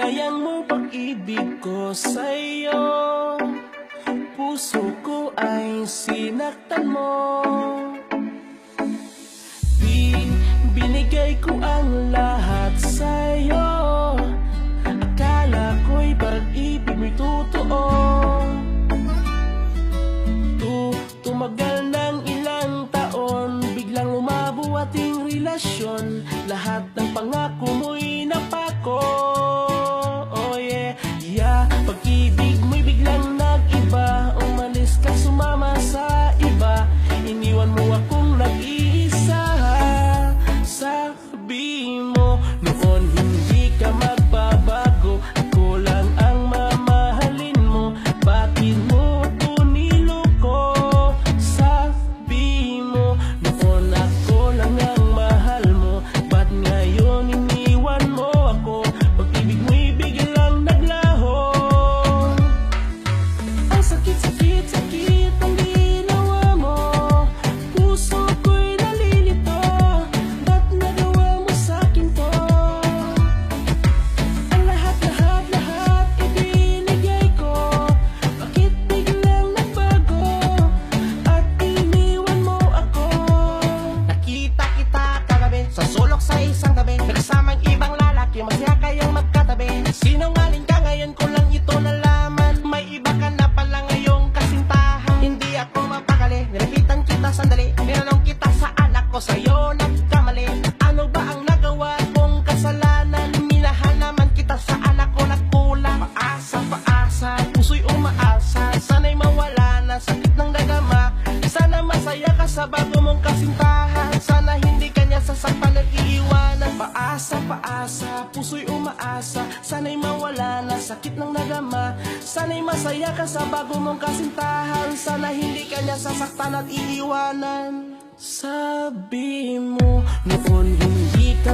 Sinayang mo pag-ibig ko sa'yo, puso ko ay sinaktan mo. Binigay ko ang lahat sa'yo, akala ko'y pag-ibig mo'y totoo. Tumagal ng ilang taon, biglang lumabo ating relasyon. Lahat ng pangako mo'y napako. Oh yeah, yeah. Pag-ibig mo'y biglang nag-iba, umalis ka sumama sa iba. Iniwan mo akong nag-iisa. Sabi mo noon hindi ka magbabago, ako lang ang mamahalin mo. Bakit mo ako niloko? Sabi mo noon ako lang ang mahal mo, ba't ngayon iniwan mo ako? Pag-ibig mo'y biglang naglaho. Ang sakit-sakit, sakit ang ginawa mo, puso ko'y nalilito. Ba't nagawa mo sa'kin to? Ang lahat-lahat ibinigay ko, bakit biglang nagbago at iniwan mo ako? Nakita kita kagabi sa sulok sa isang tabi, nagkasamang ibang lalaki, masaya kayong magkatabi. Sinungaling ka, ngayon ko lang ito nalaman, may iba ka na pala ngayong kasintahan. Hindi ako mapakali, nilapitan kita sandali, tinanong kita sa anak ko, sa'yo nagkamali. Ano ba ang nagawa kong kasalanan? Minahan naman kita sa anak ko, nagkulang. Paasa, puso'y umaasa, sana'y mawala na sakit ng dagama. Sana masaya ka sa bago mong kasintahan, sana hindi kanya sasaktan at iiwanan. Paasa, puso'y umaasa, sana'y mawala na sakit ng nagama. Sana'y masaya ka sa bago mong kasintahan, sana hindi kanya sasaktan at iiwanan. Sabi mo noon hindi ka